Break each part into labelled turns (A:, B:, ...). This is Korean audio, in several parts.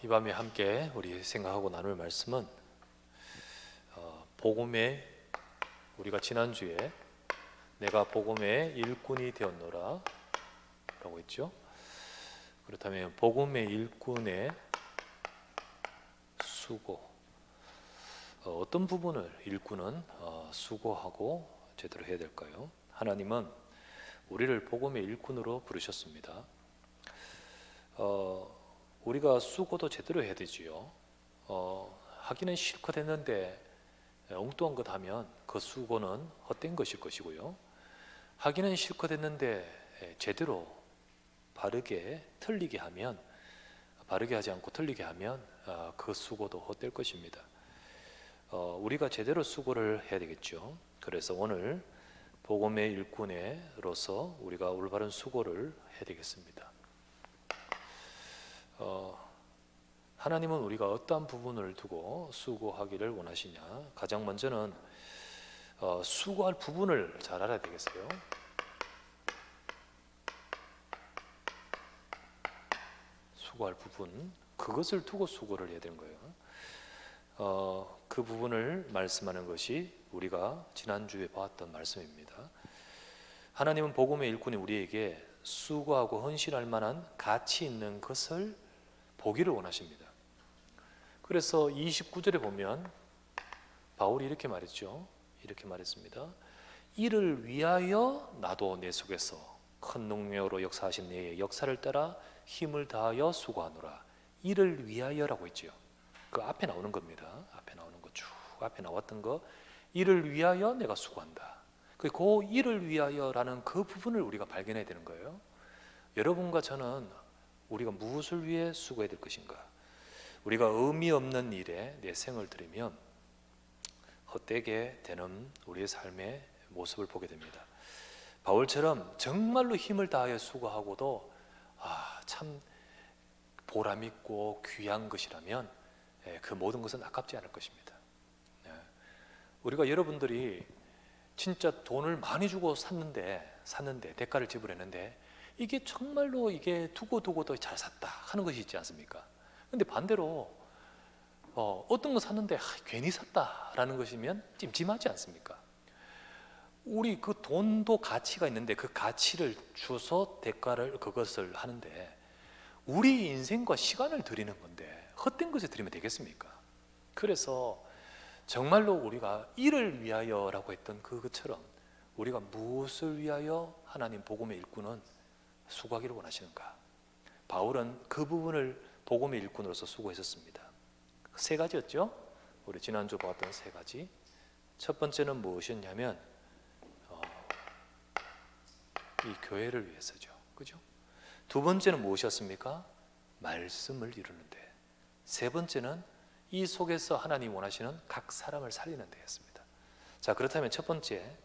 A: 이 밤에 함께 우리 생각하고 나눌 말씀은 복음의, 우리가 지난주에 내가 복음의 일꾼이 되었노라 라고 했죠. 그렇다면 복음의 일꾼의 수고, 어떤 부분을 일꾼은 수고하고 제대로 해야 될까요? 하나님은 우리를 복음의 일꾼으로 부르셨습니다. 우리가 수고도 제대로 해야 되지요. 하기는 실컷 했는데 엉뚱한 것 하면 그 수고는 헛된 것일 것이고요. 하기는 실컷 했는데 제대로 바르게 하지 않고 틀리게 하면 그 수고도 헛될 것입니다. 우리가 제대로 수고를 해야 되겠죠. 그래서 오늘 복음의 일꾼으로서 우리가 올바른 수고를 해야 되겠습니다. 하나님은 우리가 어떠한 부분을 두고 수고하기를 원하시냐? 가장 먼저는 수고할 부분을 잘 알아야 되겠어요. 수고할 부분, 그것을 두고 수고를 해야 되는 거예요. 그 부분을 말씀하는 것이 우리가 지난주에 봤던 말씀입니다. 하나님은 복음의 일꾼이 우리에게 수고하고 헌신할 만한 가치 있는 것을 보기를 원하십니다. 그래서 29절에 보면 바울이 이렇게 말했죠. 이렇게 말했습니다. 이를 위하여 나도 내 속에서 큰 능력으로 역사하신 내의 역사를 따라 힘을 다하여 수고하노라. 이를 위하여라고 했죠. 그 앞에 나오는 겁니다. 앞에 나오는 거, 쭉 앞에 나왔던 거, 이를 위하여 내가 수고한다. 그 이를 위하여라는 그 부분을 우리가 발견해야 되는 거예요. 여러분과 저는 우리가 무엇을 위해 수고해야 될 것인가? 우리가 의미 없는 일에 내 생을 들이면 헛되게 되는 우리의 삶의 모습을 보게 됩니다. 바울처럼 정말로 힘을 다하여 수고하고도 참 보람 있고 귀한 것이라면 그 모든 것은 아깝지 않을 것입니다. 우리가 여러분들이 진짜 돈을 많이 주고 샀는데 대가를 지불했는데 이게 정말로 이게 두고도 잘 샀다 하는 것이 있지 않습니까? 근데 반대로 어떤 거 샀는데 괜히 샀다라는 것이면 찜찜하지 않습니까? 우리 그 돈도 가치가 있는데 그 가치를 주서 그것을 하는데 우리 인생과 시간을 드리는 건데 헛된 것에 드리면 되겠습니까? 그래서 정말로 우리가 이를 위하여라고 했던 그것처럼 우리가 무엇을 위하여 하나님 복음의 일꾼은 수고하기를 원하시는가? 바울은 그 부분을 복음의 일꾼으로서 수고했었습니다. 세 가지였죠? 우리 지난주 봤던 세 가지. 첫 번째는 무엇이었냐면 이 교회를 위해서죠. 그죠? 두 번째는 무엇이었습니까? 말씀을 이루는데. 세 번째는 이 속에서 하나님 원하시는 각 사람을 살리는 데였습니다. 자, 그렇다면 첫 번째,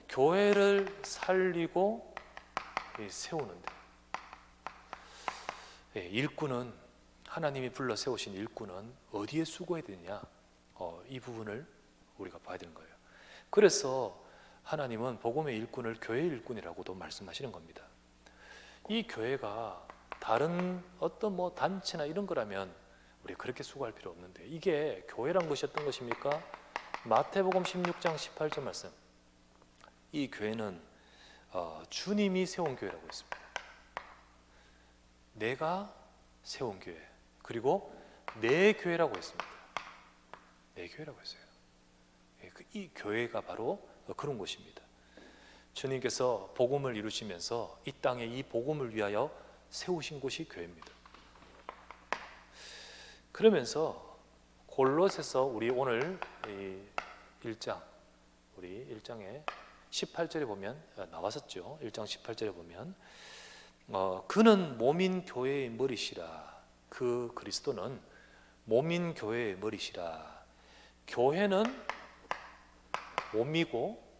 A: 교회를 살리고 세우는데, 일꾼은, 하나님이 불러 세우신 일꾼은 어디에 수고해야 되느냐? 이 부분을 우리가 봐야 되는 거예요. 그래서 하나님은 복음의 일꾼을 교회의 일꾼이라고도 말씀하시는 겁니다. 이 교회가 다른 어떤 단체나 이런 거라면 우리 그렇게 수고할 필요 없는데, 이게 교회란 것이 어떤 것입니까? 마태복음 16장 18절 말씀. 이 교회는 주님이 세운 교회라고 했습니다. 내가 세운 교회, 그리고 내 교회라고 했습니다. 내 교회라고 했어요. 이 교회가 바로 그런 곳입니다. 주님께서 복음을 이루시면서 이 땅에 이 복음을 위하여 세우신 곳이 교회입니다. 그러면서 골로새서 우리 오늘 이 1장, 우리 1장에 18절에 보면 나왔었죠. 1장 18절에 보면 그는 몸인 교회의 머리시라. 그 그리스도는 몸인 교회의 머리시라. 교회는 몸이고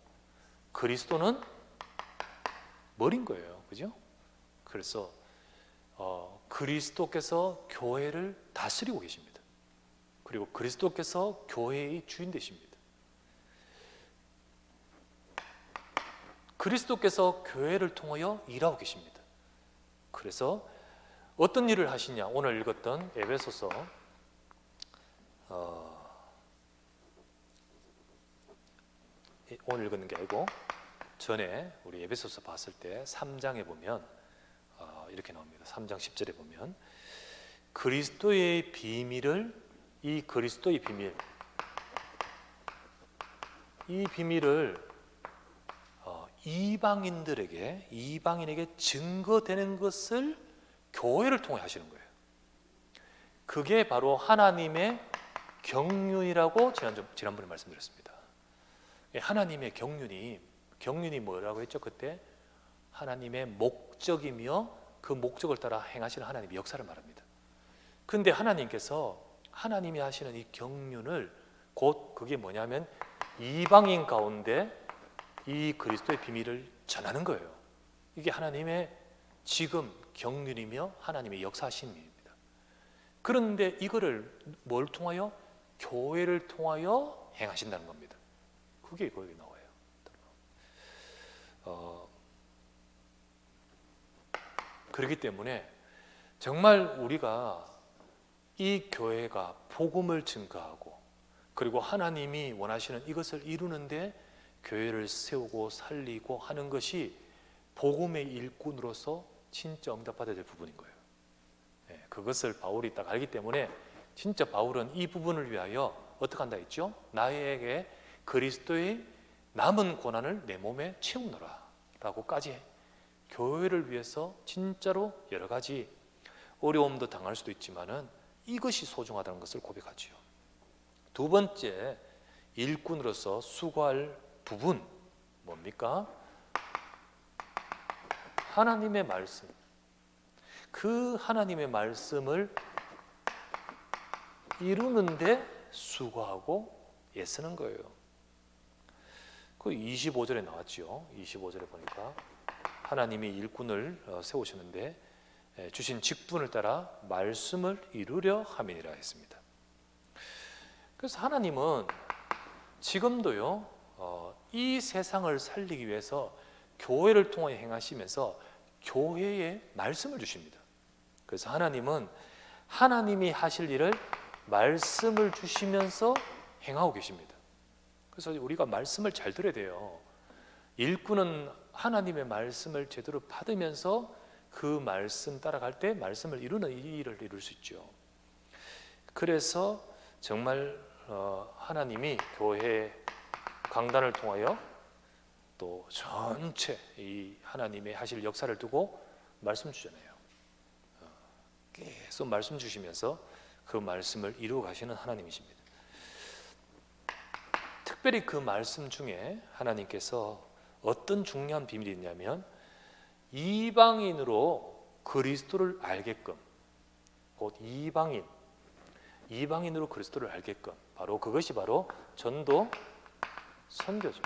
A: 그리스도는 머리인 거예요. 그죠? 그래서 그리스도께서 교회를 다스리고 계십니다. 그리고 그리스도께서 교회의 주인 되십니다. 그리스도께서 교회를 통하여 일하고 계십니다. 그래서 어떤 일을 하시냐? 오늘 읽었던 에베소서 오늘 읽은 게 아니고 전에 우리 에베소서 봤을 때 3장에 보면 이렇게 나옵니다. 3장 10절에 보면 그리스도의 비밀을 이 비밀을 이방인에게 증거되는 것을 교회를 통해 하시는 거예요. 그게 바로 하나님의 경륜이라고 지난번에 말씀드렸습니다. 하나님의 경륜이 뭐라고 했죠? 그때 하나님의 목적이며 그 목적을 따라 행하시는 하나님의 역사를 말합니다. 근데 하나님께서 하나님이 하시는 이 경륜을 곧 그게 뭐냐면 이방인 가운데 이 그리스도의 비밀을 전하는 거예요. 이게 하나님의 지금 경륜이며 하나님의 역사하심입니다. 그런데 이거를 뭘 통하여? 교회를 통하여 행하신다는 겁니다. 그게 거기 나와요. 그렇기 때문에 정말 우리가 이 교회가 복음을 증거하고 그리고 하나님이 원하시는 이것을 이루는데 교회를 세우고 살리고 하는 것이 복음의 일꾼으로서 진짜 응답받아야 될 부분인 거예요. 그것을 바울이 딱 알기 때문에 진짜 바울은 이 부분을 위하여 어떻게 한다 했죠? 나에게 그리스도의 남은 고난을 내 몸에 채우노라 라고까지 교회를 위해서 진짜로 여러 가지 어려움도 당할 수도 있지만은 이것이 소중하다는 것을 고백하지요. 두 번째, 일꾼으로서 수고할 부분 뭡니까? 하나님의 말씀. 그 하나님의 말씀을 이루는데 수고하고 애쓰는 거예요. 그 25절에 나왔죠. 25절에 보니까 하나님이 일꾼을 세우시는데 주신 직분을 따라 말씀을 이루려 함이니라 했습니다. 그래서 하나님은 지금도요 이 세상을 살리기 위해서 교회를 통해 행하시면서 교회에 말씀을 주십니다. 그래서 하나님은 하나님이 하실 일을 말씀을 주시면서 행하고 계십니다. 그래서 우리가 말씀을 잘 들어야 돼요. 일꾼은 하나님의 말씀을 제대로 받으면서 그 말씀 따라갈 때 말씀을 이루는 이 일을 이룰 수 있죠. 그래서 정말 하나님이 교회 강단을 통하여 또 전체 이 하나님의 하실 역사를 두고 말씀 주잖아요. 계속 말씀 주시면서 그 말씀을 이루어 가시는 하나님이십니다. 특별히 그 말씀 중에 하나님께서 어떤 중요한 비밀이 있냐면 이방인으로 그리스도를 알게끔, 곧 이방인으로 그리스도를 알게끔, 바로 그것이 바로 전도 선교죠.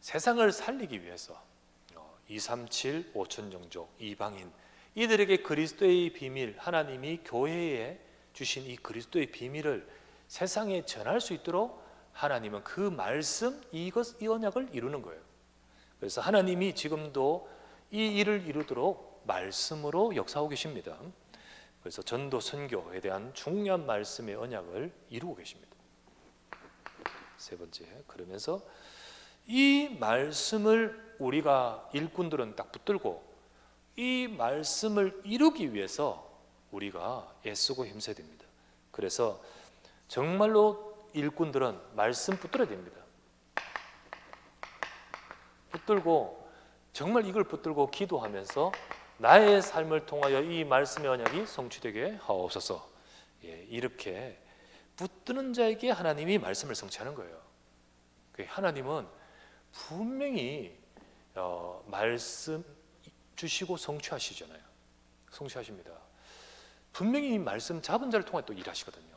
A: 세상을 살리기 위해서 237 5천정족 이방인 이들에게 그리스도의 비밀, 하나님이 교회에 주신 이 그리스도의 비밀을 세상에 전할 수 있도록 하나님은 그 말씀, 이 언약을 이루는 거예요. 그래서 하나님이 지금도 이 일을 이루도록 말씀으로 역사하고 계십니다. 그래서 전도 선교에 대한 중요한 말씀의 언약을 이루고 계십니다. 세 번째, 그러면서 이 말씀을 우리가 일꾼들은 딱 붙들고 이 말씀을 이루기 위해서 우리가 애쓰고 힘써야 됩니다. 그래서 정말로 일꾼들은 말씀 붙들어야 됩니다. 붙들고 정말 이걸 붙들고 기도하면서 나의 삶을 통하여 이 말씀의 언약이 성취되게 하옵소서. 이렇게 붙드는 자에게 하나님이 말씀을 성취하는 거예요. 하나님은 분명히 말씀 주시고 성취하시잖아요. 성취하십니다. 분명히 이 말씀 잡은 자를 통해 또 일하시거든요.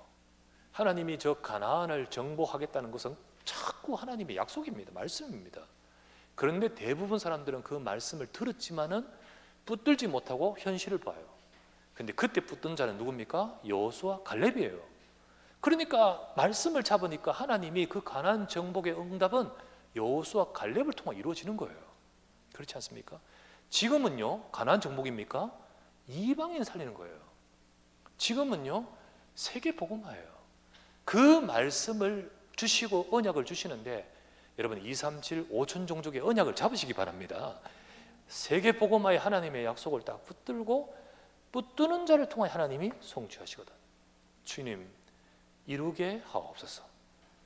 A: 하나님이 저 가나안을 정복하겠다는 것은 자꾸 하나님의 약속입니다. 말씀입니다. 그런데 대부분 사람들은 그 말씀을 들었지만은 붙들지 못하고 현실을 봐요. 근데 그때 붙든 자는 누굽니까? 여호수아 갈렙이에요. 그러니까 말씀을 잡으니까 하나님이 그 가나안 정복의 응답은 여호수아 갈렙을 통해 이루어지는 거예요. 그렇지 않습니까? 지금은요 가나안 정복입니까? 이방인 살리는 거예요. 지금은요 세계 복음화예요. 그 말씀을 주시고 언약을 주시는데 여러분 237 5천 종족의 언약을 잡으시기 바랍니다. 세계 복음화의 하나님의 약속을 딱 붙드는 자를 통해 하나님이 성취하시거든. 주님 이루게 하옵소서.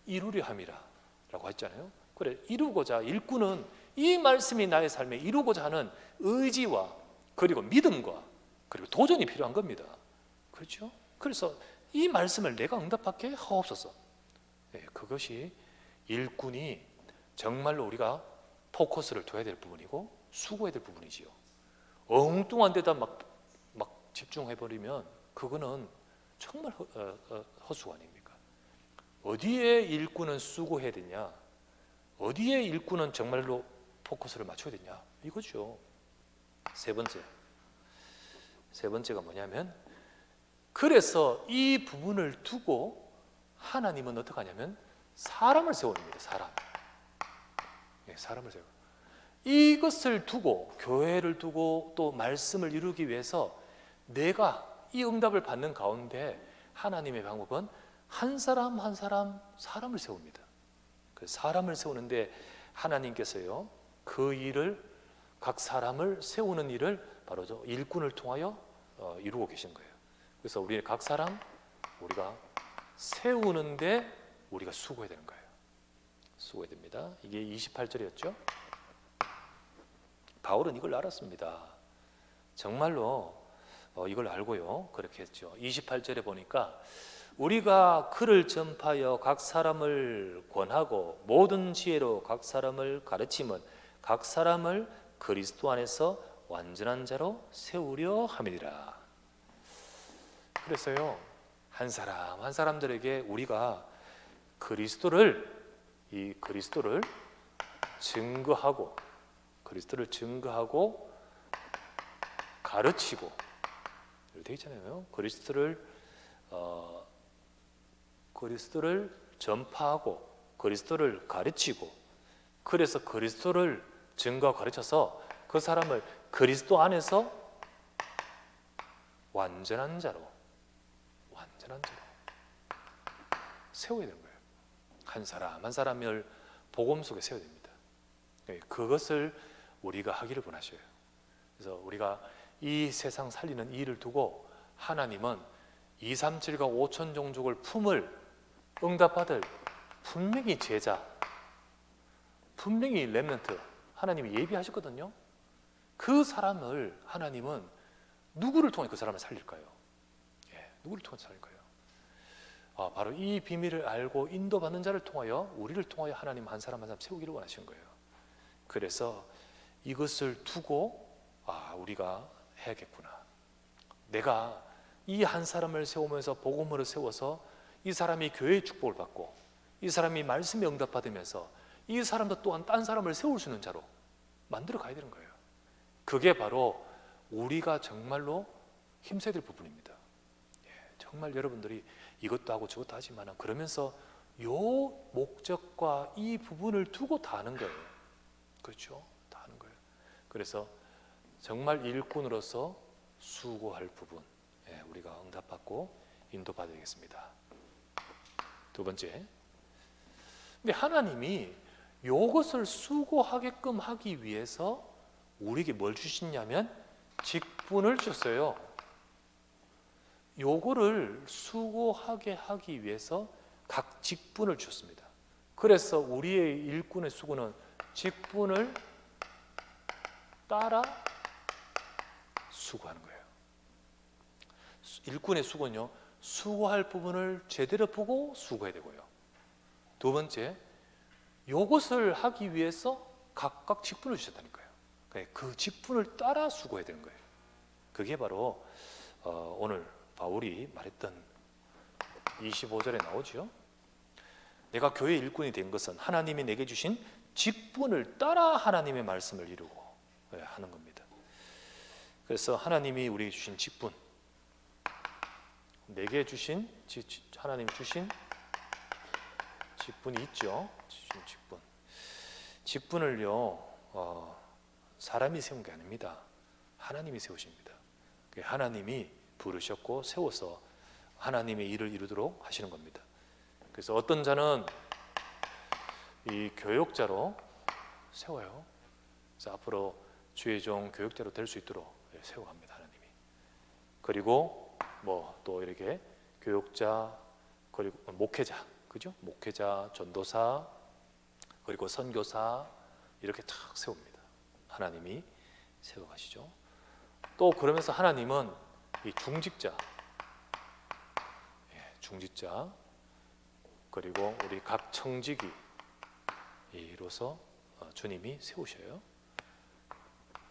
A: 이루려 함이라 라고 했잖아요. 그래, 이루고자, 일꾼은 이 말씀이 나의 삶에 이루고자 하는 의지와 그리고 믿음과 그리고 도전이 필요한 겁니다. 그렇죠? 그래서 이 말씀을 내가 응답하게 하옵소서. 네, 그것이 일꾼이 정말로 우리가 포커스를 둬야 될 부분이고 수고해야 될 부분이지요. 엉뚱한 데다 막 집중해버리면 그거는 정말 허수가 아닙니까? 어디에 일꾼은 수고해야 되냐? 어디에 일꾼은 정말로 포커스를 맞춰야 되냐? 이거죠. 세 번째가 뭐냐면, 그래서 이 부분을 두고 하나님은 어떻게 하냐면 사람을 세웁니다. 사람을 세워. 이것을 두고, 교회를 두고 또 말씀을 이루기 위해서 내가 이 응답을 받는 가운데 하나님의 방법은 한 사람 한 사람을 세웁니다. 그 사람을 세우는데 하나님께서요 그 일을, 각 사람을 세우는 일을 바로 저 일꾼을 통하여 이루고 계신 거예요. 그래서 우리 각 사람 우리가 세우는데 우리가 수고해야 되는 거예요. 수고해야 됩니다. 이게 28절이었죠. 바울은 이걸 알았습니다. 정말로 이걸 알고요 그렇게 했죠. 28절에 보니까 우리가 그를 전파하여 각 사람을 권하고 모든 지혜로 각 사람을 가르침은 각 사람을 그리스도 안에서 완전한 자로 세우려 함이니라. 그래서요 한 사람 한 사람들에게 우리가 그리스도를 증거하고 가르치고 되어 있잖아요. 그리스도를 전파하고 그리스도를 가르치고, 그래서 그리스도를 증거하고 가르쳐서 그 사람을 그리스도 안에서 완전한 자로 세워야 되는 거예요. 한 사람 한 사람을 복음 속에 세워야 됩니다. 그것을 우리가 하기를 원하셔요. 그래서 우리가 이 세상 살리는 일을 두고 하나님은 237과 5천 종족을 품을 응답받을 분명히 제자, 분명히 렘넌트 하나님이 예비하셨거든요. 그 사람을 하나님은 누구를 통해 그 사람을 살릴까요? 누구를 통해 살릴까요? 바로 이 비밀을 알고 인도받는 자를 통하여, 우리를 통하여 하나님 한 사람 한 사람 세우기를 원하신 거예요. 그래서 이것을 두고 우리가 해야겠구나. 내가 이 한 사람을 세우면서 복음으로 세워서 이 사람이 교회의 축복을 받고 이 사람이 말씀에 응답받으면서 이 사람도 또한 딴 사람을 세울 수 있는 자로 만들어 가야 되는 거예요. 그게 바로 우리가 정말로 힘써야 될 부분입니다. 정말 여러분들이 이것도 하고 저것도 하지만 그러면서 요 목적과 이 부분을 두고 다 하는 거예요. 그렇죠? 다 하는 거예요. 그래서 정말 일꾼으로서 수고할 부분, 우리가 응답받고 인도받아야 되겠습니다. 두 번째, 근데 하나님이 이것을 수고하게끔 하기 위해서 우리에게 뭘 주시냐면 직분을 줬어요. 요거를 수고하게 하기 위해서 각 직분을 줬습니다. 그래서 우리의 일꾼의 수고는 직분을 따라 수고하는 거예요. 일꾼의 수고는요, 수고할 부분을 제대로 보고 수고해야 되고요. 두 번째, 요것을 하기 위해서 각각 직분을 주셨다니까요. 그 직분을 따라 수고해야 되는 거예요. 그게 바로 오늘 바울이 말했던 25절에 나오죠. 내가 교회 일꾼이 된 것은 하나님이 내게 주신 직분을 따라 하나님의 말씀을 이루고 하는 겁니다. 그래서 하나님이 우리에게 주신 직분, 내게 주신, 하나님이 주신 직분이 있죠. 직분을요 사람이 세운 게 아닙니다. 하나님이 세우십니다. 하나님이 부르셨고 세워서 하나님의 일을 이루도록 하시는 겁니다. 그래서 어떤 자는 이 교역자로 세워요. 그래서 앞으로 주의 종 교역자로 될 수 있도록 세워갑니다, 하나님이. 그리고 뭐 또 이렇게 교역자, 그리고 목회자, 그죠? 목회자, 전도사, 그리고 선교사 이렇게 탁 세웁니다. 하나님이 세워가시죠. 또 그러면서 하나님은 이 중직자, 중직자, 그리고 우리 각 청지기 이로서 주님이 세우셔요.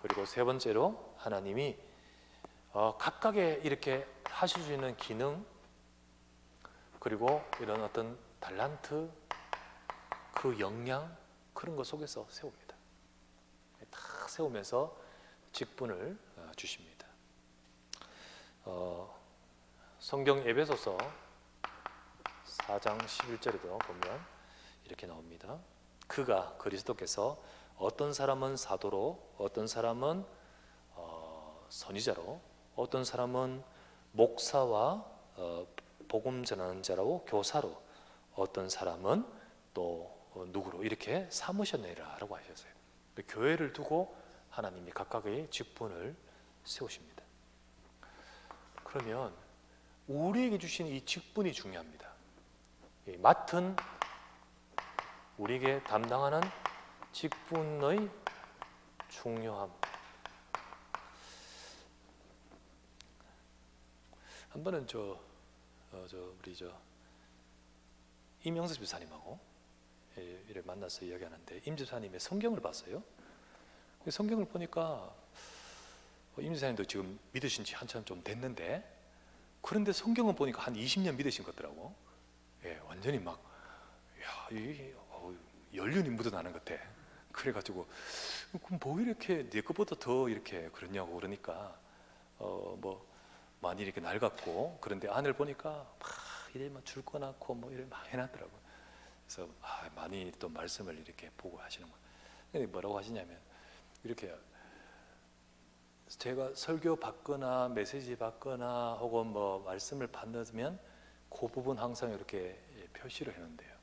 A: 그리고 세 번째로 하나님이 각각의 이렇게 하실 수 있는 기능, 그리고 이런 어떤 달란트, 그 역량, 그런 것 속에서 세웁니다. 다 세우면서 직분을 주십니다. 성경 에베소서 4장 11절에도 보면 이렇게 나옵니다. 그가, 그리스도께서 어떤 사람은 사도로, 어떤 사람은 선지자로, 어떤 사람은 목사와 복음 전하는 자로, 교사로, 어떤 사람은 또 누구로 이렇게 삼으셨느니라라고 하셨어요. 교회를 두고 하나님이 각각의 직분을 세우십니다. 그러면 우리에게 주신 이 직분이 중요합니다. 맡은 우리에게 담당하는 직분의 중요함. 한 번은 우리 임영섭 집사님하고 이를 만나서 이야기하는데, 임 집사님의 성경을 봤어요. 성경을 보니까 임 집사님도 지금 믿으신 지 한참 좀 됐는데, 그런데 성경을 보니까 한 20년 믿으신 것 같더라고. 완전히 막 연륜이 묻어나는 것 같아. 그래가지고 그럼 뭐 이렇게 내 것보다 더 이렇게 그러냐고 그러니까 뭐 많이 이렇게 낡았고, 그런데 안을 보니까 막 이래만 줄 거 낳고 뭐 이래 막 해놨더라고. 그래서 많이 또 말씀을 이렇게 보고 하시는 거예요. 근데 뭐라고 하시냐면, 이렇게 제가 설교 받거나 메시지 받거나 혹은 뭐 말씀을 받으면 그 부분 항상 이렇게 표시를 해놓는데요.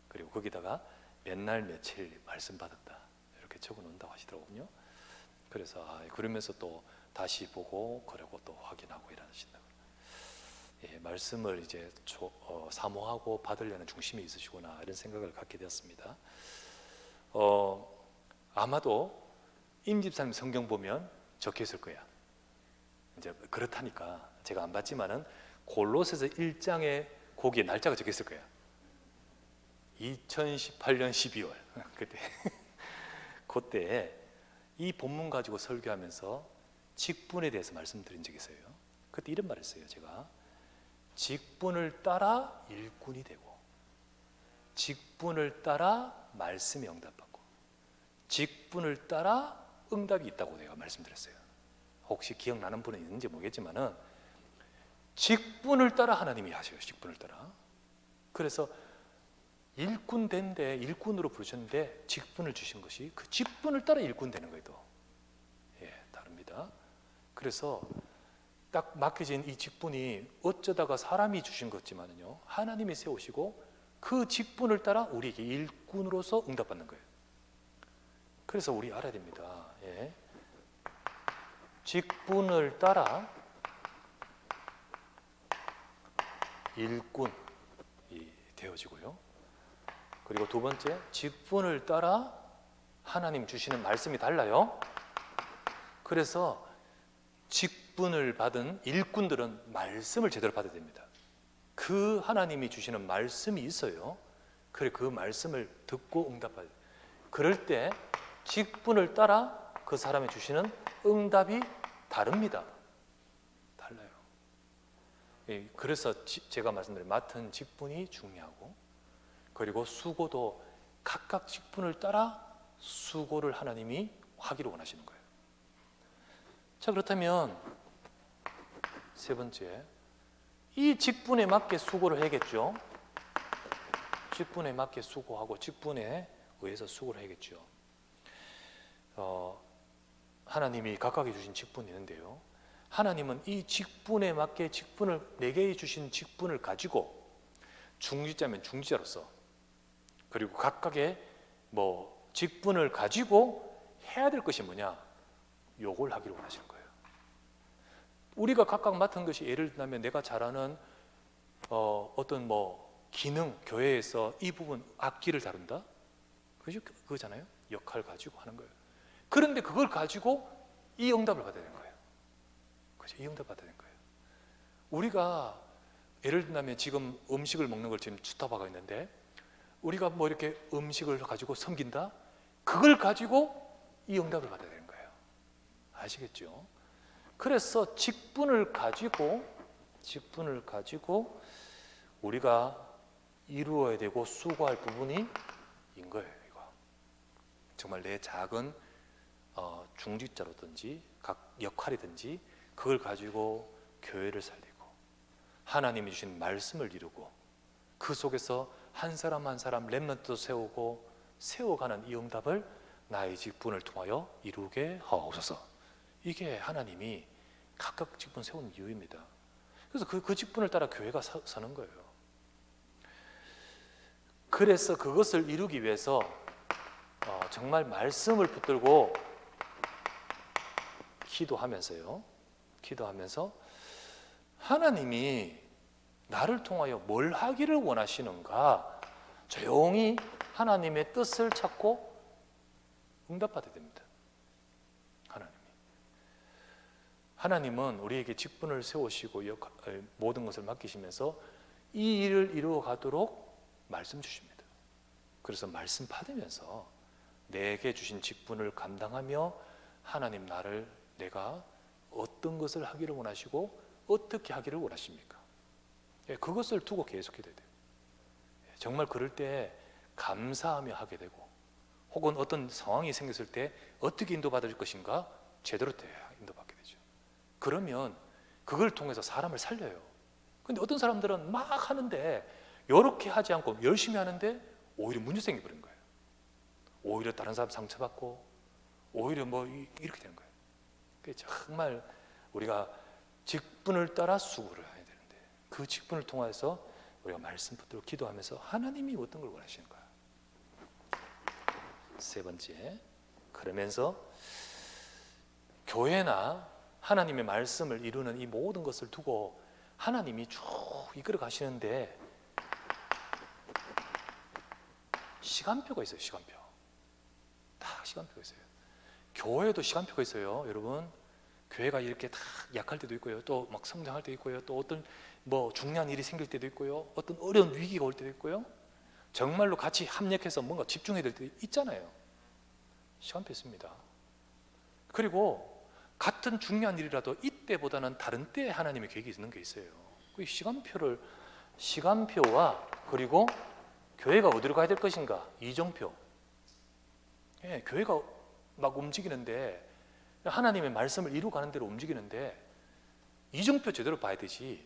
A: 그리고 거기다가 몇 날 며칠 말씀 받았다 이렇게 적어놓는다고 하시더라고요. 그래서 그러면서 또 다시 보고 그러고 또 확인하고 이러신다고. 말씀을 이제 사모하고 받으려는 중심이 있으시구나 이런 생각을 갖게 되었습니다. 아마도 임 집사님 성경 보면 적혀 있을 거야. 이제 그렇다니까 제가 안 봤지만은 골로새서 1장에 거기에 날짜가 적혀 있을 거야. 2018년 12월 그때 이 본문 가지고 설교하면서 직분에 대해서 말씀드린 적이 있어요. 그때 이런 말을 했어요. 제가 직분을 따라 일꾼이 되고, 직분을 따라 말씀에 응답받고, 직분을 따라 응답이 있다고 내가 말씀드렸어요. 혹시 기억나는 분은 있는지 모르겠지만은 직분을 따라 하나님이 하셔요. 직분을 따라. 그래서 일꾼 된데, 일꾼으로 부르셨는데 직분을 주신 것이 그 직분을 따라 일꾼 되는 거예요. 또 다릅니다. 그래서 딱 맡겨진 이 직분이 어쩌다가 사람이 주신 것지만은요, 하나님이 세우시고 그 직분을 따라 우리에게 일꾼으로서 응답받는 거예요. 그래서 우리 알아야 됩니다. 직분을 따라 일꾼이 되어지고요. 그리고 두 번째, 직분을 따라 하나님 주시는 말씀이 달라요. 그래서 직분을 받은 일꾼들은 말씀을 제대로 받아야 됩니다. 그 하나님이 주시는 말씀이 있어요. 그래, 그 말씀을 듣고 응답할, 그럴 때 직분을 따라 그 사람이 주시는 응답이 다릅니다. 달라요. 그래서 제가 말씀드린 맡은 직분이 중요하고, 그리고 수고도 각각 직분을 따라 수고를 하나님이 하기를 원하시는 거예요. 자, 그렇다면 세 번째, 이 직분에 맞게 수고를 해야겠죠. 직분에 맞게 수고하고 직분에 의해서 수고를 해야겠죠. 하나님이 각각에 주신 직분이 있는데요, 하나님은 이 직분에 맞게 직분을 내게 주신 직분을 가지고 중지자면 중지자로서, 그리고 각각의 직분을 가지고 해야 될 것이 뭐냐, 요걸 하기를 원하시는 거예요. 우리가 각각 맡은 것이, 예를 들면 내가 잘하는 어떤 기능, 교회에서 이 부분 악기를 다룬다, 그거잖아요. 역할 가지고 하는 거예요. 그런데 그걸 가지고 이 응답을 받아야 되는 거예요. 그죠? 이 응답 받아야 되는 거예요. 우리가 예를 들면 지금 음식을 먹는 걸 지금 주타바가 있는데, 우리가 이렇게 음식을 가지고 섬긴다, 그걸 가지고 이 응답을 받아야 되는 거예요. 아시겠죠? 그래서 직분을 가지고 우리가 이루어야 되고 수고할 부분이 인 거예요. 이거 정말 내 작은 중직자로든지 각 역할이든지 그걸 가지고 교회를 살리고 하나님이 주신 말씀을 이루고 그 속에서 한 사람 한 사람 렘넌트도 세우고 세워가는 이 응답을 나의 직분을 통하여 이루게 하옵소서. 이게 하나님이 각각 직분 세운 이유입니다. 그래서 그 직분을 따라 교회가 서는 거예요. 그래서 그것을 이루기 위해서 정말 말씀을 붙들고 기도하면서 하나님이 나를 통하여 뭘 하기를 원하시는가, 조용히 하나님의 뜻을 찾고 응답받아야 됩니다. 하나님은 우리에게 직분을 세우시고 모든 것을 맡기시면서 이 일을 이루어 가도록 말씀 주십니다. 그래서 말씀 받으면서 내게 주신 직분을 감당하며 하나님 내가 어떤 것을 하기를 원하시고 어떻게 하기를 원하십니까? 그것을 두고 계속 기도해야 돼요. 정말 그럴 때 감사하며 하게 되고, 혹은 어떤 상황이 생겼을 때 어떻게 인도받을 것인가 제대로 인도받게 되죠. 그러면 그걸 통해서 사람을 살려요. 근데 어떤 사람들은 막 하는데 이렇게 하지 않고 열심히 하는데 오히려 문제 생겨버린 거예요. 오히려 다른 사람 상처받고 오히려 이렇게 되는 거예요. 정말 우리가 직분을 따라 수고를 해야 되는데, 그 직분을 통해서 우리가 말씀 붙들고 기도하면서 하나님이 어떤 걸 원하시는 거야. 세 번째, 그러면서 교회나 하나님의 말씀을 이루는 이 모든 것을 두고 하나님이 쭉 이끌어 가시는데 시간표가 있어요. 시간표. 딱 시간표가 있어요. 교회도 시간표가 있어요. 여러분, 교회가 이렇게 다 약할 때도 있고요, 또 막 성장할 때도 있고요, 또 어떤 중요한 일이 생길 때도 있고요, 어떤 어려운 위기가 올 때도 있고요, 정말로 같이 합력해서 뭔가 집중해야 될 때도 있잖아요. 시간표 있습니다. 그리고 같은 중요한 일이라도 이때보다는 다른 때에 하나님의 계획이 있는 게 있어요. 그 시간표와 그리고 교회가 어디로 가야 될 것인가, 이정표. 교회가 막 움직이는데, 하나님의 말씀을 이루어가는 대로 움직이는데 이정표 제대로 봐야 되지,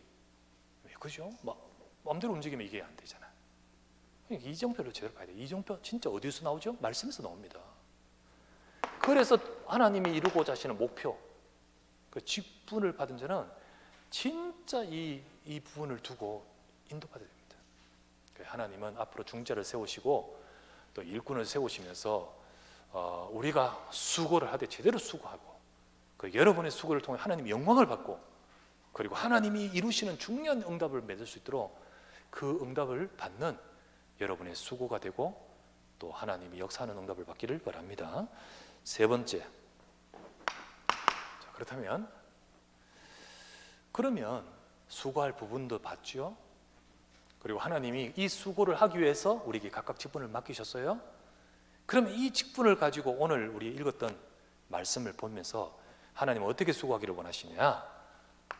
A: 그죠? 마음대로 움직이면 이게 안 되잖아. 이정표를 제대로 봐야 돼. 이정표 진짜 어디서 나오죠? 말씀에서 나옵니다. 그래서 하나님이 이루고자 하시는 목표, 그 직분을 받은 자는 진짜 이 부분을 두고 인도받아야 됩니다. 하나님은 앞으로 중자를 세우시고 또 일꾼을 세우시면서 우리가 수고를 하되 제대로 수고하고, 그 여러분의 수고를 통해 하나님의 영광을 받고, 그리고 하나님이 이루시는 중요한 응답을 맺을 수 있도록 그 응답을 받는 여러분의 수고가 되고, 또 하나님이 역사하는 응답을 받기를 바랍니다. 세 번째, 그러면 수고할 부분도 받죠. 그리고 하나님이 이 수고를 하기 위해서 우리에게 각각 직분을 맡기셨어요. 그러면 이 직분을 가지고 오늘 우리 읽었던 말씀을 보면서 하나님은 어떻게 수고하기를 원하시냐?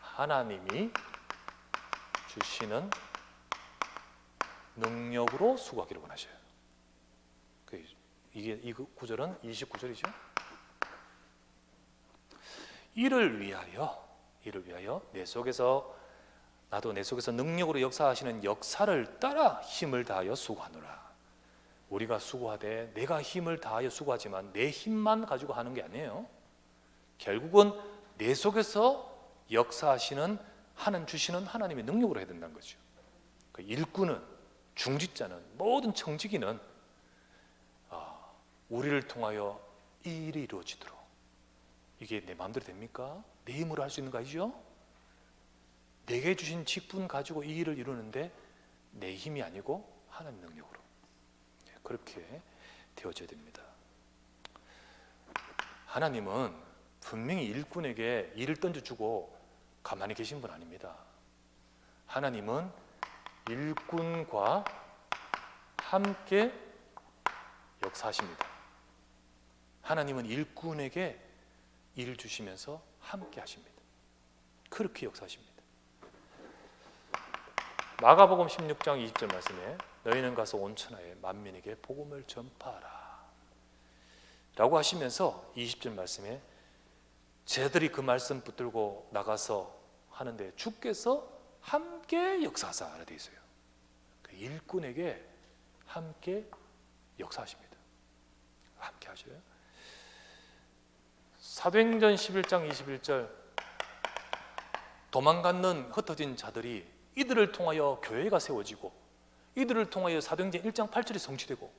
A: 하나님이 주시는 능력으로 수고하기를 원하셔요. 이 구절은 29절이죠. 이를 위하여 나도 내 속에서 능력으로 역사하시는 역사를 따라 힘을 다하여 수고하노라. 우리가 수고하되 내가 힘을 다하여 수고하지만 내 힘만 가지고 하는 게 아니에요. 결국은 내 속에서 역사하시는 하나님 주시는 하나님의 능력으로 해야 된다는 거죠. 그 일꾼은, 중직자는, 모든 청지기는 우리를 통하여 이 일이 이루어지도록, 이게 내 마음대로 됩니까? 내 힘으로 할 수 있는 거 아니죠? 내게 주신 직분 가지고 이 일을 이루는데 내 힘이 아니고 하나님 능력으로, 그렇게 되어져야 됩니다. 하나님은 분명히 일꾼에게 일을 던져주고 가만히 계신 분 아닙니다. 하나님은 일꾼과 함께 역사하십니다. 하나님은 일꾼에게 일을 주시면서 함께 하십니다. 그렇게 역사하십니다. 마가복음 16장 20절 말씀에 너희는 가서 온 천하에 만민에게 복음을 전파하라 라고 하시면서 20절 말씀에 쟤들이 그 말씀 붙들고 나가서 하는데 주께서 함께 역사하사 되어 있어요. 그 일꾼에게 함께 역사하십니다. 함께 하셔요. 사도행전 11장 21절 도망갔는 흩어진 자들이 이들을 통하여 교회가 세워지고 이들을 통하여 사도행전 1장 8절이 성취되고,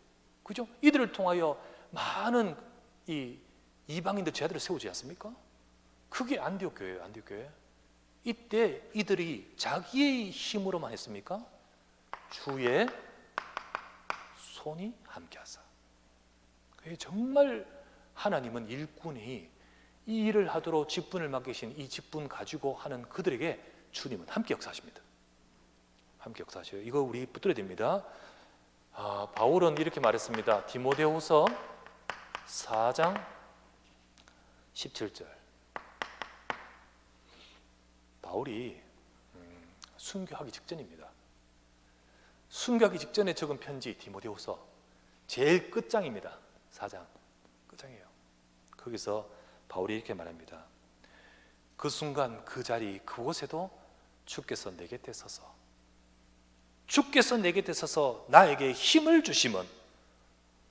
A: 그죠? 이들을 통하여 많은 이 이방인들 제자들을 세우지 않습니까? 그게 안디옥 교회예요. 안디옥 교회. 이때 이들이 자기의 힘으로만 했습니까? 주의 손이 함께하사. 정말 하나님은 일꾼이 이 일을 하도록 직분을 맡기신 이 직분 가지고 하는 그들에게 주님은 함께 역사하십니다. 함께 역사하셔요. 이거 우리 붙들어야 됩니다. 바울은 이렇게 말했습니다. 디모데후서 4장 17절. 바울이 순교하기 직전입니다. 순교하기 직전에 적은 편지 디모데후서 제일 끝장입니다. 4장 끝장이에요. 거기서 바울이 이렇게 말합니다. 그 순간 그 자리 그곳에도 주께서 내 곁에 서서 나에게 힘을 주심은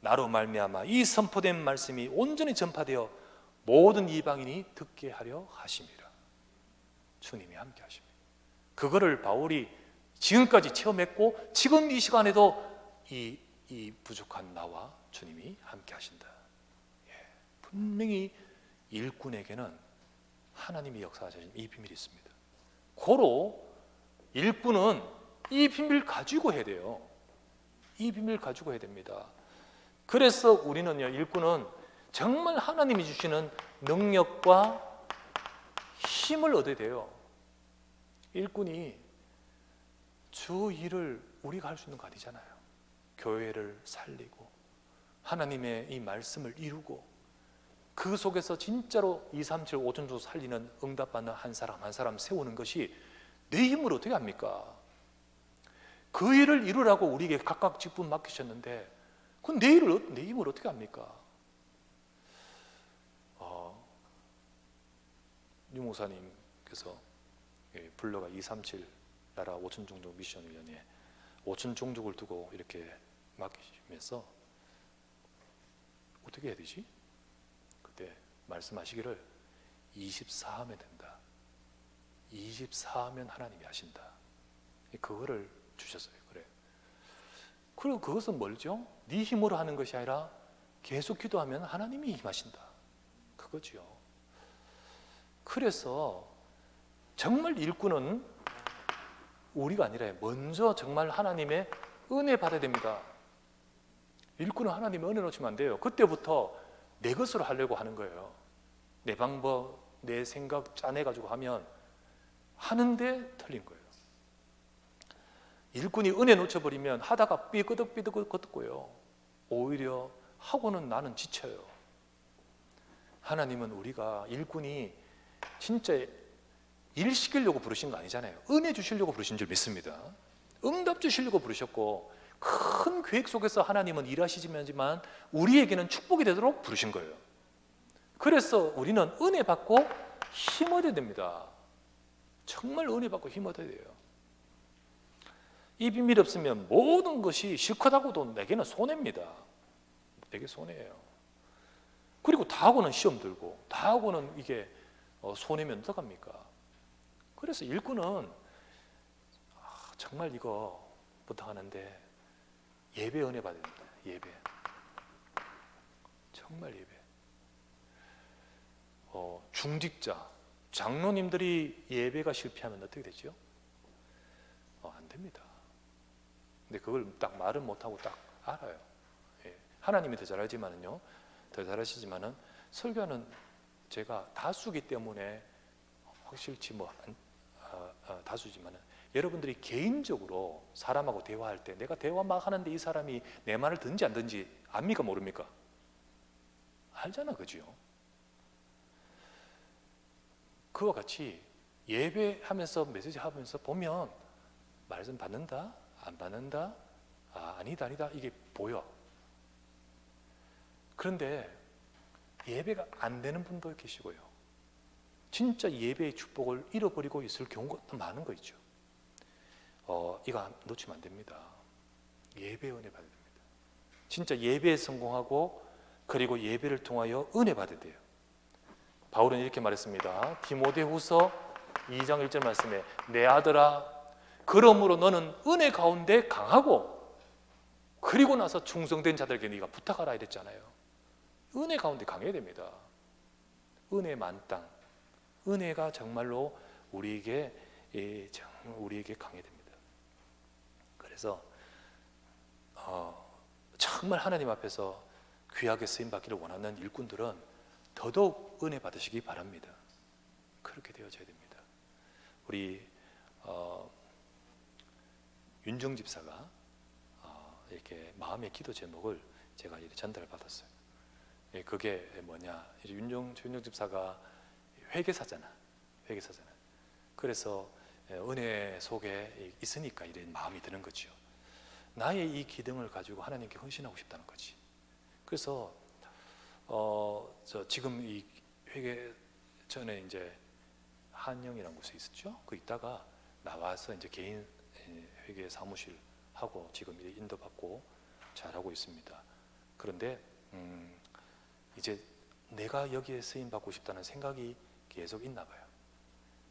A: 나로 말미암아 이 선포된 말씀이 온전히 전파되어 모든 이방인이 듣게 하려 하심이라. 주님이 함께 하십니다. 그거를 바울이 지금까지 체험했고 지금 이 시간에도 이 부족한 나와 주님이 함께 하신다. 분명히 일꾼에게는 하나님이 역사하시는 이 비밀이 있습니다. 고로 일꾼은 이 비밀 가지고 해야 돼요. 이 비밀 가지고 해야 됩니다. 그래서 우리는요, 일꾼은 정말 하나님이 주시는 능력과 힘을 얻어야 돼요. 일꾼이 주 일을 우리가 할 수 있는 거 아니잖아요. 교회를 살리고 하나님의 이 말씀을 이루고 그 속에서 진짜로 2, 3, 7, 5천 주 살리는 응답받는 한 사람 한 사람 세우는 것이 내 힘으로 어떻게 합니까? 그 일을 이루라고 우리에게 각각 직분 맡기셨는데 그건 내 힘으로 어떻게 합니까? 유 목사님께서 블러가 237 나라 5천 종족 미션위원회에 5천 종족을 두고 이렇게 맡기시면서 어떻게 해야 되지? 그때 말씀하시기를 24하면 된다. 24하면 하나님이 하신다. 그거를 주셨어요. 그래. 그리고 그것은 뭘죠? 네 힘으로 하는 것이 아니라 계속 기도하면 하나님이 힘하신다. 그거죠. 그래서 정말 일꾼은 우리가 아니라 먼저 정말 하나님의 은혜 받아야 됩니다. 일꾼은 하나님의 은혜 놓치면 안 돼요. 그때부터 내 것으로 하려고 하는 거예요. 내 방법, 내 생각 짜내가지고 하는데 틀린 거예요. 일꾼이 은혜 놓쳐버리면 하다가 삐끄덕삐끄 걷고요. 오히려 하고는 나는 지쳐요. 하나님은 우리가 일꾼이 진짜 일 시키려고 부르신 거 아니잖아요. 은혜 주시려고 부르신 줄 믿습니다. 응답 주시려고 부르셨고 큰 계획 속에서 하나님은 일하시지만 우리에게는 축복이 되도록 부르신 거예요. 그래서 우리는 은혜 받고 힘 얻어야 됩니다. 정말 은혜 받고 힘 얻어야 돼요. 이 비밀이 없으면 모든 것이 실컷하고도 내게는 손해입니다. 내게 손해예요. 그리고 다 하고는 시험 들고 다 하고는 이게 손해면 어떡합니까? 그래서 일꾼은 정말 이거 부탁하는데 예배 은혜 받아야 됩니다. 예배. 정말 예배. 중직자, 장로님들이 예배가 실패하면 어떻게 되죠? 안 됩니다. 근데 그걸 딱 말은 못하고 딱 알아요. 예. 하나님이 더 잘하지만은요, 더 잘하시지만은 설교하는 제가 다수기 때문에 확실치 다수지만은 여러분들이 개인적으로 사람하고 대화할 때 내가 대화 막 하는데 이 사람이 내 말을 듣는지 안 듣는지 압니까 모릅니까? 알잖아, 그죠? 그와 같이 예배하면서 메시지 하면서 보면 말씀 받는다, 안 받는다, 아니다 이게 보여. 그런데 예배가 안 되는 분도 계시고요, 진짜 예배의 축복을 잃어버리고 있을 경우가 또 많은 거 있죠. 이거 놓치면 안 됩니다. 예배 은혜 받아야 됩니다. 진짜 예배에 성공하고 그리고 예배를 통하여 은혜 받아야 돼요. 바울은 이렇게 말했습니다. 디모데후서 2장 1절 말씀에 내 아들아 그러므로 너는 은혜 가운데 강하고 그리고 나서 충성된 자들에게 네가 부탁하라 이랬잖아요. 은혜 가운데 강해야 됩니다. 은혜 만땅, 은혜가 정말로 우리에게 강해야 됩니다. 그래서 정말 하나님 앞에서 귀하게 쓰임 받기를 원하는 일꾼들은 더더욱 은혜 받으시기 바랍니다. 그렇게 되어져야 됩니다. 우리 윤정 집사가 이렇게 마음의 기도 제목을 제가 이렇게 전달을 받았어요. 그게 뭐냐? 윤정 집사가 회계사잖아. 그래서 은혜 속에 있으니까 이런 마음이 드는 거죠. 나의 이 기능을 가지고 하나님께 헌신하고 싶다는 거지. 그래서 지금 이 회계 전에 이제 한영이라는 곳에 있었죠. 그 있다가 나와서 이제 개인 회계 사무실 하고 지금 인도받고 잘하고 있습니다. 그런데 이제 내가 여기에 쓰임 받고 싶다는 생각이 계속 있나 봐요.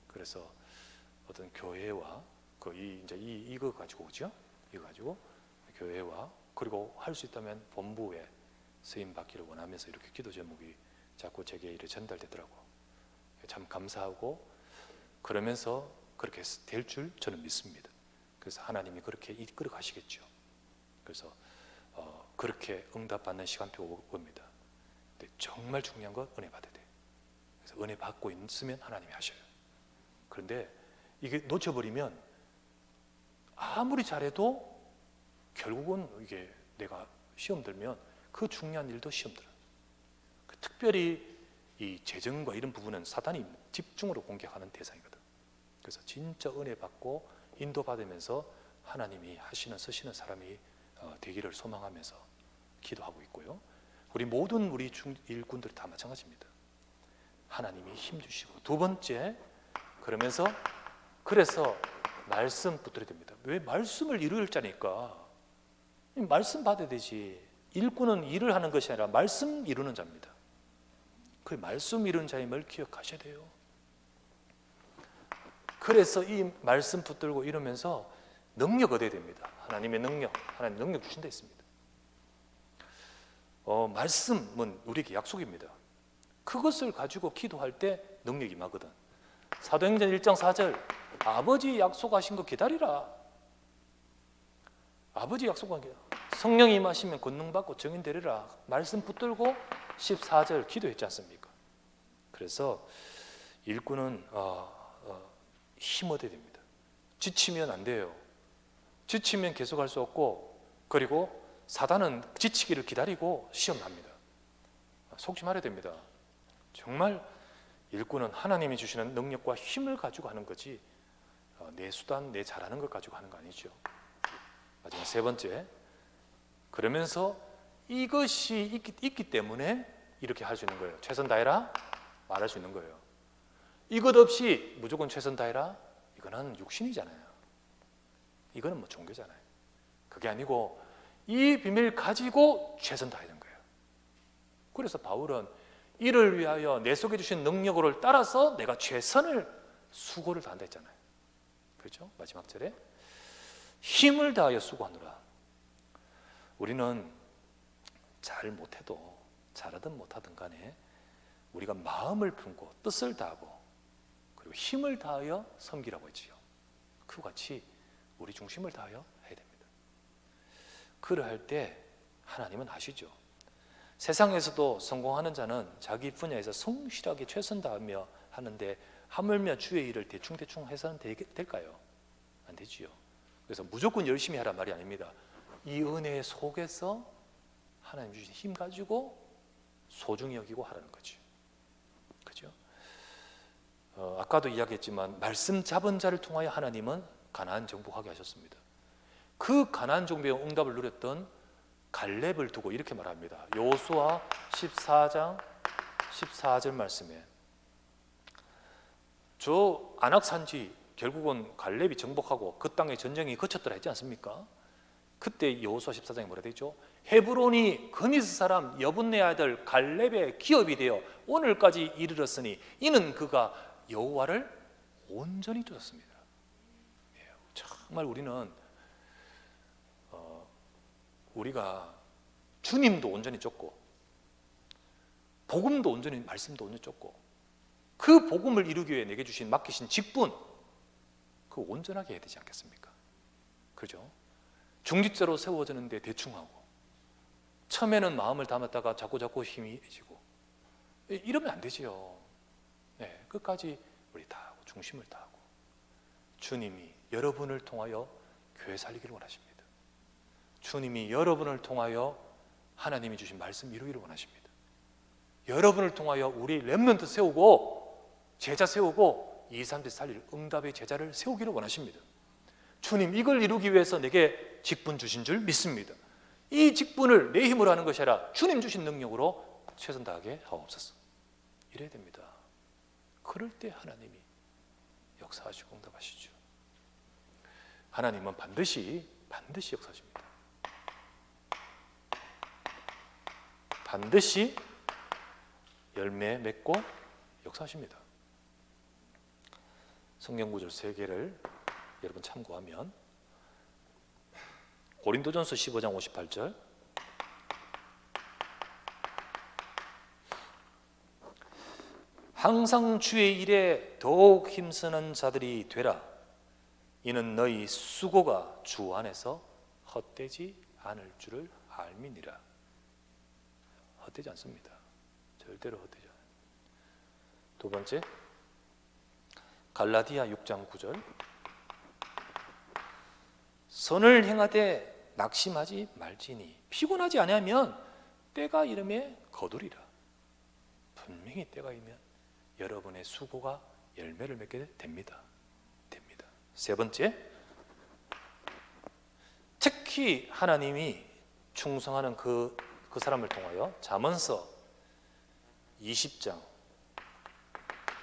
A: 그래서 어떤 교회와 이거 가지고 오죠. 이거 가지고 교회와 그리고 할 수 있다면 본부에 쓰임 받기를 원하면서 이렇게 기도 제목이 자꾸 제게 이렇게 전달되더라고. 참 감사하고 그러면서 그렇게 될 줄 저는 믿습니다. 그래서 하나님이 그렇게 이끌어 가시겠죠. 그래서 그렇게 응답받는 시간표 옵니다. 근데 정말 중요한 건 은혜 받아야 돼. 그래서 은혜 받고 있으면 하나님이 하셔요. 그런데 이게 놓쳐버리면 아무리 잘해도 결국은 이게 내가 시험 들면 그 중요한 일도 시험 들어요. 특별히 이 재정과 이런 부분은 사단이 집중으로 공격하는 대상이거든. 그래서 진짜 은혜 받고 인도받으면서 하나님이 쓰시는 사람이 되기를 소망하면서 기도하고 있고요. 우리 모든 일꾼들이 다 마찬가지입니다. 하나님이 힘 주시고 두 번째 그래서 말씀 붙들어야 됩니다. 왜 말씀을 이룰 자니까 말씀 받아야 되지. 일꾼은 일을 하는 것이 아니라 말씀 이루는 자입니다. 그 말씀 이루는 자임을 기억하셔야 돼요. 그래서 이 말씀 붙들고 이러면서 능력 얻어야 됩니다. 하나님 능력 주신다 했습니다. 말씀은 우리에게 약속입니다. 그것을 가지고 기도할 때 능력이 임하거든. 사도행전 1장 4절 아버지 약속하신 거 기다리라. 아버지 약속한 게 성령이 임하시면 권능 받고 증인 되리라. 말씀 붙들고 14절 기도했지 않습니까? 그래서 일꾼은 힘 얻어야 됩니다. 지치면 안 돼요. 지치면 계속할 수 없고, 그리고 사단은 지치기를 기다리고 시험 납니다. 속지 말아야 됩니다. 정말 일꾼은 하나님이 주시는 능력과 힘을 가지고 하는 거지 내 수단, 내 잘하는 것 가지고 하는 거 아니죠. 마지막 세 번째, 그러면서 이것이 있기 때문에 이렇게 할 수 있는 거예요. 최선 다해라 말할 수 있는 거예요. 이것 없이 무조건 최선 다해라, 이거는 육신이잖아요. 이거는 뭐 종교잖아요. 그게 아니고 이 비밀 가지고 최선 다해야 되는 거예요. 그래서 바울은 이를 위하여 내 속에 주신 능력을 따라서 내가 최선을 수고를 다한다 했잖아요. 그렇죠? 마지막 절에 힘을 다하여 수고하노라. 우리는 잘 못해도 잘하든 못하든 간에 우리가 마음을 품고 뜻을 다하고 그리고 힘을 다하여 섬기라고 했지요. 그와 같이 우리 중심을 다하여 해야 됩니다. 그러할 때 하나님은 아시죠. 세상에서도 성공하는 자는 자기 분야에서 성실하게 최선 다하며 하는데 하물며 주의 일을 대충 해서는 될까요? 안 되지요. 그래서 무조건 열심히 하란 말이 아닙니다. 이 은혜 속에서 하나님 주신 힘 가지고 소중히 여기고 하라는 거죠. 그죠? 아까도 이야기했지만 말씀 잡은 자를 통하여 하나님은 가나안 정복하게 하셨습니다. 그 가나안 정복의 응답을 누렸던 갈렙을 두고 이렇게 말합니다. 여호수아 14장 14절 말씀에 저 안악산지 결국은 갈렙이 정복하고 그 땅에 전쟁이 거쳤더라 했지 않습니까? 그때 여호수아 14장에 뭐라 되죠? 헤브론이 그니스 사람 여분네 아들 갈렙의 기업이 되어 오늘까지 이르렀으니 이는 그가 여호와를 온전히 쫓았습니다. 정말 우리가 주님도 온전히 쫓고 복음도 온전히 말씀도 온전히 쫓고 그 복음을 이루기 위해 내게 주신 맡기신 직분 그 온전하게 해야 되지 않겠습니까? 그죠? 중직자로 세워지는데 대충하고 처음에는 마음을 담았다가 자꾸 힘이 지고 이러면 안 되지요. 네, 끝까지 우리 다 하고 중심을 다하고 주님이 여러분을 통하여 교회 살리기를 원하십니다. 주님이 여러분을 통하여 하나님이 주신 말씀 이루기를 원하십니다. 여러분을 통하여 우리 렘넌트 세우고 제자 세우고 이 사람들 살릴 응답의 제자를 세우기를 원하십니다. 주님 이걸 이루기 위해서 내게 직분 주신 줄 믿습니다. 이 직분을 내 힘으로 하는 것이 아니라 주님 주신 능력으로 최선 다하게 하옵소서. 이래야 됩니다. 그럴 때 하나님이 역사하시고 응답하시죠. 하나님은 반드시 역사하십니다. 반드시 열매 맺고 역사하십니다. 성경 구절 3개를 여러분 참고하면 고린도전서 15장 58절 항상 주의 일에 더욱 힘쓰는 자들이 되라. 이는 너희 수고가 주 안에서 헛되지 않을 줄을 알미니라. 헛되지 않습니다. 절대로 헛되지 않아요. 두 번째 갈라디아 6장 9절 선을 행하되 낙심하지 말지니 피곤하지 아니하면 때가 이름에 거두리라. 분명히 때가 이면 여러분의 수고가 열매를 맺게 됩니다. 세 번째, 특히 하나님이 충성하는 그 사람을 통하여 잠언서 20장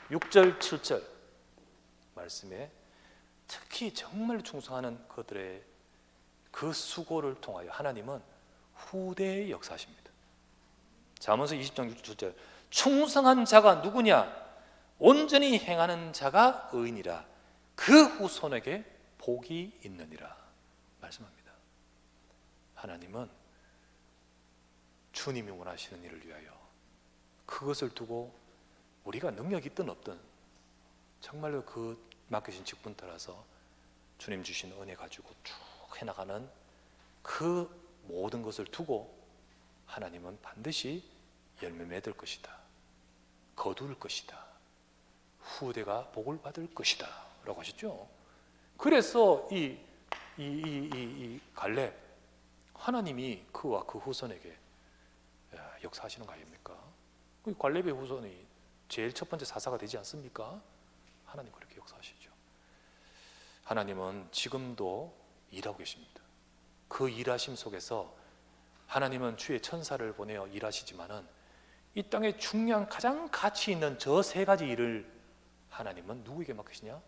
A: 6절 7절 말씀에 특히 정말 충성하는 그들의 그 수고를 통하여 하나님은 후대에 역사하십니다. 잠언서 20장 6절 7절 충성한 자가 누구냐? 온전히 행하는 자가 의인이라. 그 후손에게 복이 있느니라 말씀합니다. 하나님은 주님이 원하시는 일을 위하여 그것을 두고 우리가 능력이 있든 없든 정말로 그 맡기신 직분 따라서 주님 주신 은혜 가지고 쭉 해나가는 그 모든 것을 두고 하나님은 반드시 열매 맺을 것이다. 거둘 것이다. 후대가 복을 받을 것이다 라고 하셨죠. 그래서 이 갈렙 하나님이 그와 그 후손에게 역사하시는 거 아닙니까? 갈렙의 후손이 제일 첫 번째 사사가 되지 않습니까? 하나님 그렇게 역사하시죠. 하나님은 지금도 일하고 계십니다. 그 일하심 속에서 하나님은 주의 천사를 보내어 일하시지만은 이 땅에 중요한 가장 가치 있는 저 3가지 일을 하나님은 누구에게 맡기시냐?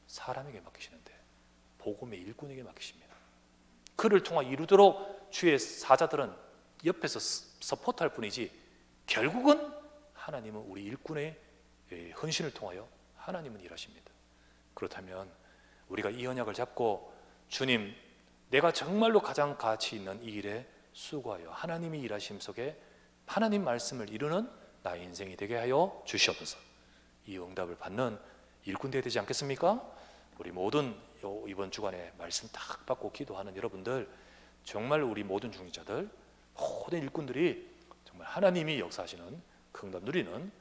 A: 사람에게 맡기시는데 복음의 일꾼에게 맡기십니다. 그를 통해 이루도록 주의 사자들은 옆에서 서포트할 뿐이지 결국은 하나님은 우리 일꾼의 헌신을 통하여 하나님은 일하십니다. 그렇다면 우리가 이 언약을 잡고 주님, 내가 정말로 가장 가치 있는 이 일에 수고하여 하나님이 일하심 속에 하나님 말씀을 이루는 나의 인생이 되게 하여 주시옵소서. 이 응답을 받는 일꾼 되어야 되지 않겠습니까? 우리 모든 이번 주간에 말씀 딱 받고 기도하는 여러분들, 정말 우리 모든 중직자들, 모든 일꾼들이 정말 하나님이 역사하시는 그 응답 누리는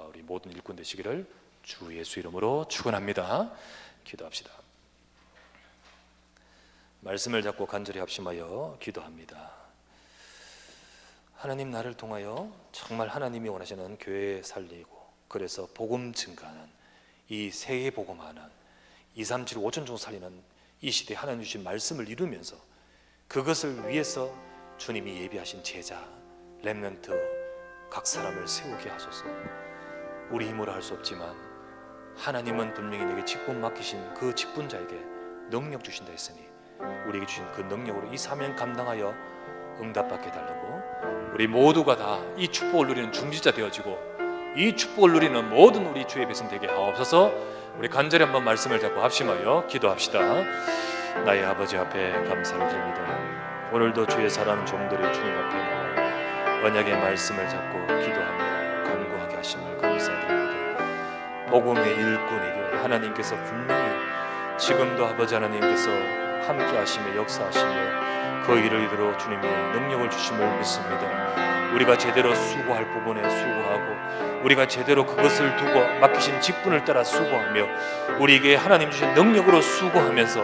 A: 우리 모든 일꾼 되시기를 주 예수 이름으로 축원합니다. 기도합시다. 말씀을 잡고 간절히 합심하여 기도합니다. 하나님, 나를 통하여 정말 하나님이 원하시는 교회 살리고, 그래서 복음 증가하는, 이 세계 복음하는, 237 5천 종 살리는 이 시대에 하나님 주신 말씀을 이루면서 그것을 위해서 주님이 예비하신 제자 렘넌트 각 사람을 세우게 하소서. 우리 힘으로 할 수 없지만 하나님은 분명히 내게 직분 맡기신 그 직분자에게 능력 주신다 했으니 우리에게 주신 그 능력으로 이 사명 감당하여 응답받게 달라고, 우리 모두가 다 이 축복을 누리는 중지자 되어지고 이 축복을 누리는 모든 우리 주의 백성 되게 하옵소서. 우리 간절히 한번 말씀을 잡고 합심하여 기도합시다. 나의 아버지 앞에 감사를 드립니다. 오늘도 주의 사랑하는 종들이 주님 앞에 나와 언약의 말씀을 잡고 기도하며 간구하게 하심을 감사드립니다. 복음의 일꾼에게 하나님께서 분명히 지금도 아버지 하나님께서 함께 하시며 역사하시며 그 일을 이대로 주님이 능력을 주심을 믿습니다. 우리가 제대로 수고할 부분에 수고하고 우리가 제대로 그것을 두고 맡기신 직분을 따라 수고하며 우리에게 하나님 주신 능력으로 수고하면서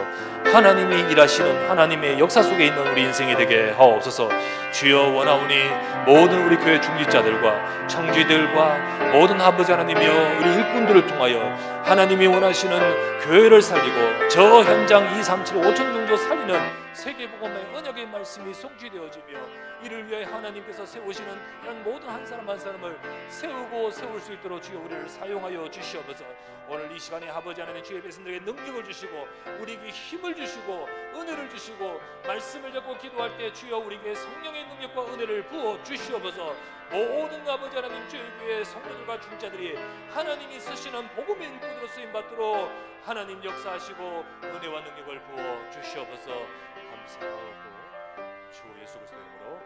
A: 하나님이 일하시는 하나님의 역사 속에 있는 우리 인생이 되게 하옵소서. 주여, 원하오니 모든 우리 교회 중직자들과 청지들과 모든 아버지 하나님이여 우리 일꾼들을 통하여 하나님이 원하시는 교회를 살리고 저 현장 237 5천 정도 살리는 세계복음의 언약의 말씀이 성취되어지며 이를 위해 하나님께서 세우시는 이런 모든 한 사람 한 사람을 세우고 세울 수 있도록 주여 우리를 사용하여 주시옵소서. 오늘 이 시간에 아버지 하나님 주의 백성들에게 능력을 주시고 우리에게 힘을 주시고 은혜를 주시고 말씀을 잡고 기도할 때 주여 우리에게 성령의 능력과 은혜를 부어 주시옵소서. 모든 아버지 하나님 주의 교회 성도들과 중자들이 하나님이 쓰시는 복음의 일꾼으로 쓰임받도록 하나님 역사하시고 은혜와 능력을 부어 주시옵소서. 감사하고 주 예수 그리스도 이름으로